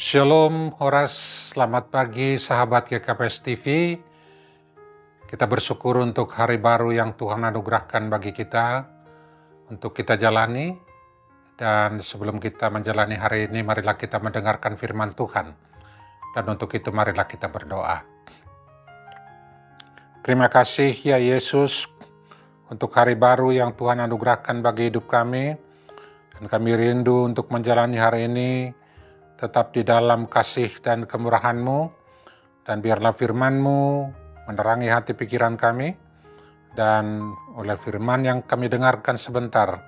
Shalom, Horas. Selamat pagi sahabat GKPS TV. Kita bersyukur untuk hari baru yang Tuhan anugerahkan bagi kita untuk kita jalani. Dan sebelum kita menjalani hari ini, marilah kita mendengarkan firman Tuhan. Dan untuk itu marilah kita berdoa. Terima kasih ya Yesus untuk hari baru yang Tuhan anugerahkan bagi hidup kami. Dan kami rindu untuk menjalani hari ini tetap di dalam kasih dan kemurahan-Mu, dan biarlah firman-Mu menerangi hati pikiran kami, dan oleh firman yang kami dengarkan sebentar,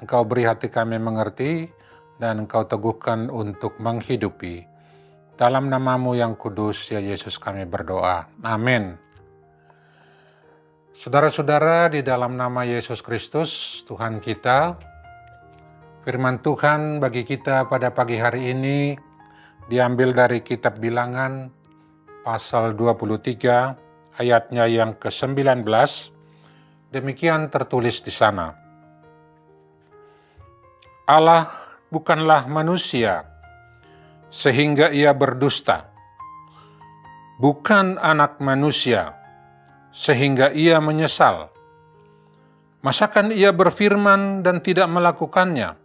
Engkau beri hati kami mengerti, dan Engkau teguhkan untuk menghidupi. Dalam nama-Mu yang kudus, ya Yesus kami berdoa. Amin. Saudara-saudara, di dalam nama Yesus Kristus, Tuhan kita, firman Tuhan bagi kita pada pagi hari ini diambil dari kitab Bilangan pasal 23 ayatnya yang ke-19. Demikian tertulis di sana. Allah bukanlah manusia sehingga ia berdusta, bukan anak manusia sehingga ia menyesal. Masakan ia berfirman dan tidak melakukannya,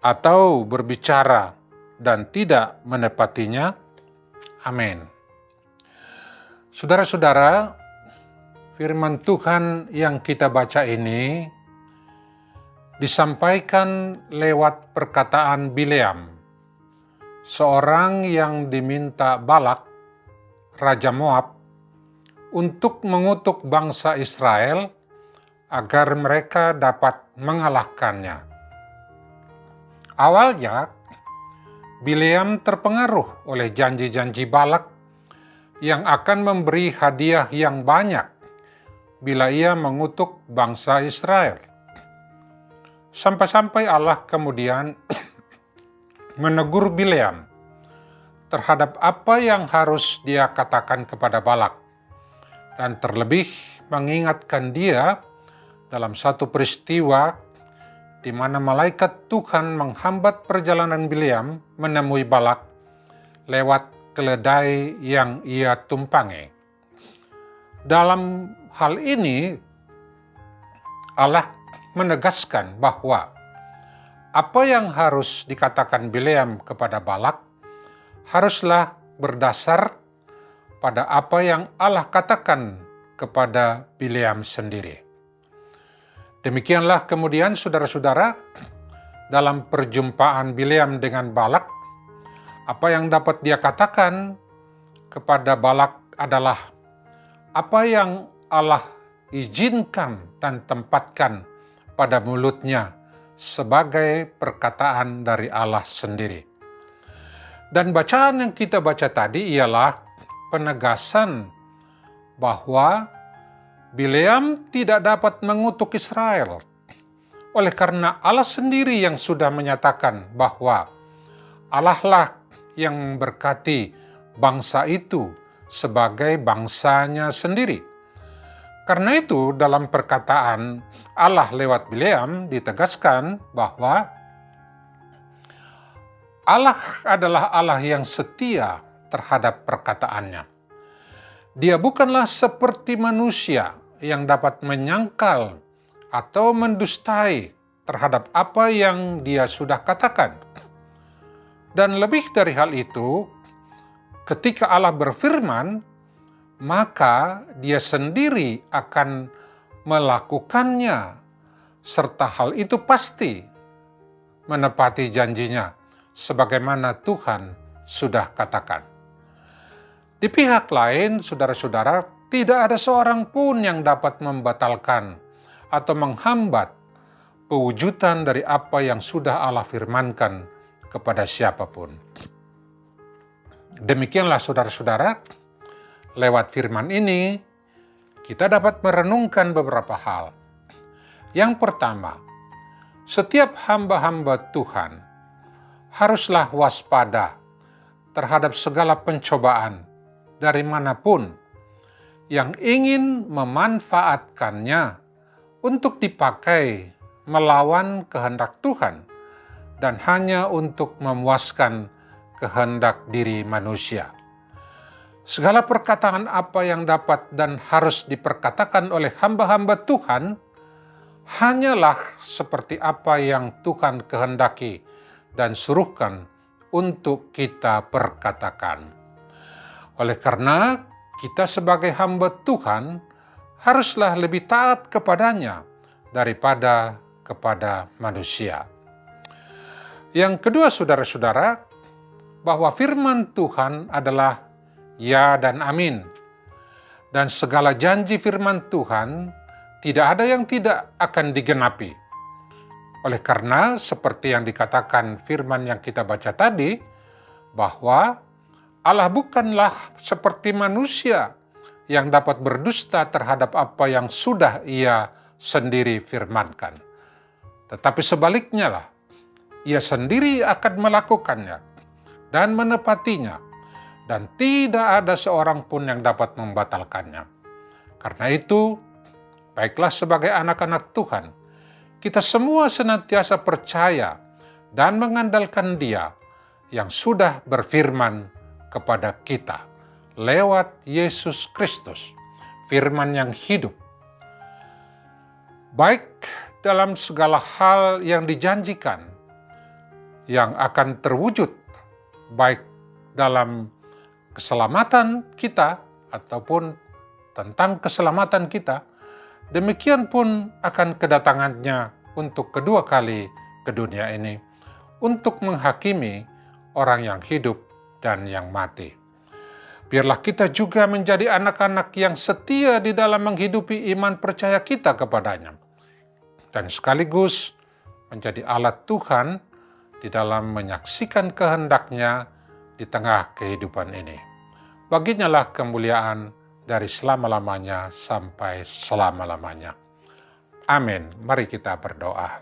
atau berbicara dan tidak menepatinya? Amin. Saudara-saudara, firman Tuhan yang kita baca ini disampaikan lewat perkataan Bileam, seorang yang diminta Balak, Raja Moab, untuk mengutuk bangsa Israel agar mereka dapat mengalahkannya. Awalnya, Bileam terpengaruh oleh janji-janji Balak yang akan memberi hadiah yang banyak bila ia mengutuk bangsa Israel. Sampai-sampai Allah kemudian menegur Bileam terhadap apa yang harus dia katakan kepada Balak, dan terlebih mengingatkan dia dalam satu peristiwa di mana malaikat Tuhan menghambat perjalanan Bileam menemui Balak lewat keledai yang ia tumpangi. Dalam hal ini, Allah menegaskan bahwa apa yang harus dikatakan Bileam kepada Balak haruslah berdasar pada apa yang Allah katakan kepada Bileam sendiri. Demikianlah kemudian saudara-saudara, dalam perjumpaan Bileam dengan Balak, apa yang dapat dia katakan kepada Balak adalah apa yang Allah izinkan dan tempatkan pada mulutnya sebagai perkataan dari Allah sendiri. Dan bacaan yang kita baca tadi ialah penegasan bahwa Bileam tidak dapat mengutuk Israel, oleh karena Allah sendiri yang sudah menyatakan bahwa Allah lah yang memberkati bangsa itu sebagai bangsanya sendiri. Karena itu dalam perkataan Allah lewat Bileam ditegaskan bahwa Allah adalah Allah yang setia terhadap perkataannya. Dia bukanlah seperti manusia yang dapat menyangkal atau mendustai terhadap apa yang dia sudah katakan. Dan lebih dari hal itu, ketika Allah berfirman, maka dia sendiri akan melakukannya, serta hal itu pasti menepati janjinya, sebagaimana Tuhan sudah katakan. Di pihak lain, saudara-saudara, tidak ada seorang pun yang dapat membatalkan atau menghambat pewujudan dari apa yang sudah Allah firmankan kepada siapapun. Demikianlah saudara-saudara, lewat firman ini, kita dapat merenungkan beberapa hal. Yang pertama, setiap hamba-hamba Tuhan haruslah waspada terhadap segala pencobaan dari manapun yang ingin memanfaatkannya untuk dipakai melawan kehendak Tuhan dan hanya untuk memuaskan kehendak diri manusia. Segala perkataan apa yang dapat dan harus diperkatakan oleh hamba-hamba Tuhan hanyalah seperti apa yang Tuhan kehendaki dan suruhkan untuk kita perkatakan. Oleh karena kita sebagai hamba Tuhan haruslah lebih taat kepadanya daripada kepada manusia. Yang kedua, saudara-saudara, bahwa firman Tuhan adalah ya dan amin. Dan segala janji firman Tuhan tidak ada yang tidak akan digenapi. Oleh karena seperti yang dikatakan firman yang kita baca tadi, bahwa Allah bukanlah seperti manusia yang dapat berdusta terhadap apa yang sudah Ia sendiri firmankan. Tetapi sebaliknya lah, Ia sendiri akan melakukannya dan menepatinya, dan tidak ada seorang pun yang dapat membatalkannya. Karena itu, baiklah sebagai anak-anak Tuhan, kita semua senantiasa percaya dan mengandalkan Dia yang sudah berfirman kepada kita lewat Yesus Kristus, firman yang hidup. Baik dalam segala hal yang dijanjikan, yang akan terwujud, baik dalam keselamatan kita ataupun tentang keselamatan kita, demikian pun akan kedatangannya untuk kedua kali ke dunia ini, untuk menghakimi orang yang hidup dan yang mati. Biarlah kita juga menjadi anak-anak yang setia di dalam menghidupi iman percaya kita kepadanya, dan sekaligus menjadi alat Tuhan di dalam menyaksikan kehendaknya di tengah kehidupan ini. Baginya lah kemuliaan dari selama-lamanya sampai selama-lamanya. Amin. Mari kita berdoa.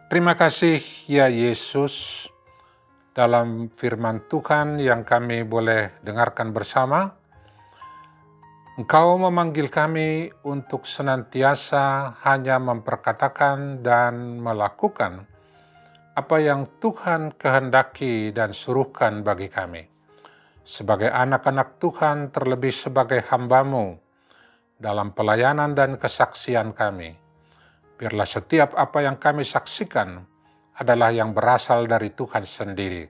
Terima kasih ya Yesus, dalam firman Tuhan yang kami boleh dengarkan bersama. Engkau memanggil kami untuk senantiasa hanya memperkatakan dan melakukan apa yang Tuhan kehendaki dan suruhkan bagi kami. Sebagai anak-anak Tuhan, terlebih sebagai hamba-Mu dalam pelayanan dan kesaksian kami. Biarlah setiap apa yang kami saksikan adalah yang berasal dari Tuhan sendiri,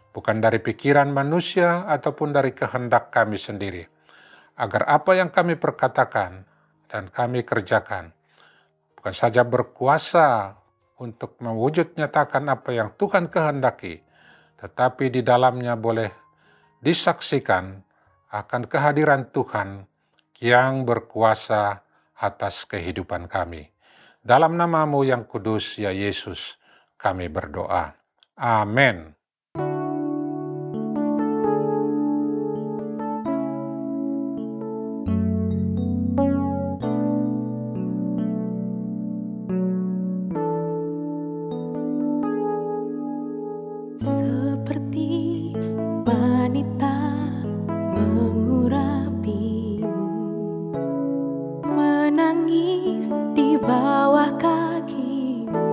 bukan dari pikiran manusia ataupun dari kehendak kami sendiri. Agar apa yang kami perkatakan dan kami kerjakan bukan saja berkuasa untuk mewujud nyatakan apa yang Tuhan kehendaki, tetapi di dalamnya boleh disaksikan akan kehadiran Tuhan yang berkuasa atas kehidupan kami. Dalam nama-Mu yang kudus, ya Yesus, kami berdoa. Amin. Seperti wanita mengurapimu, menangis di bawah kakimu.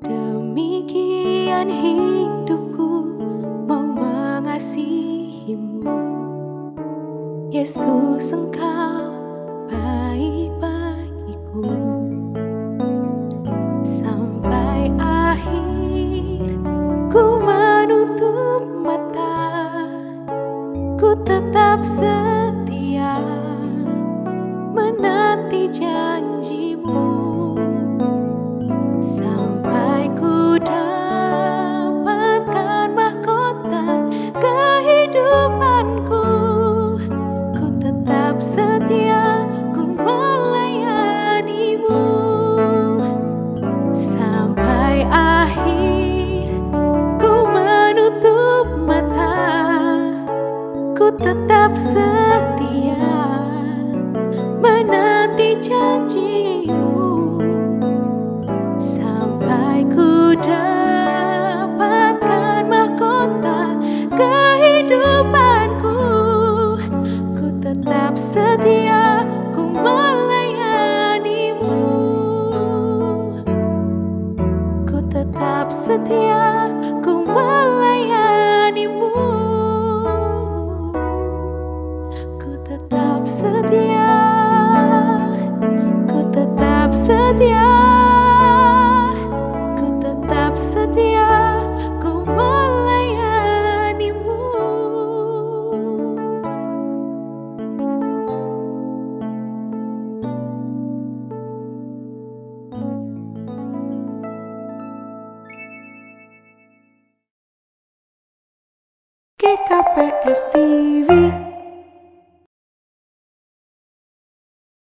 Demikian hidupku mau mengasihimu. Yesus, Engkau baik bagiku. Sampai akhir ku menutup mata, ku tetap setia menanti janji.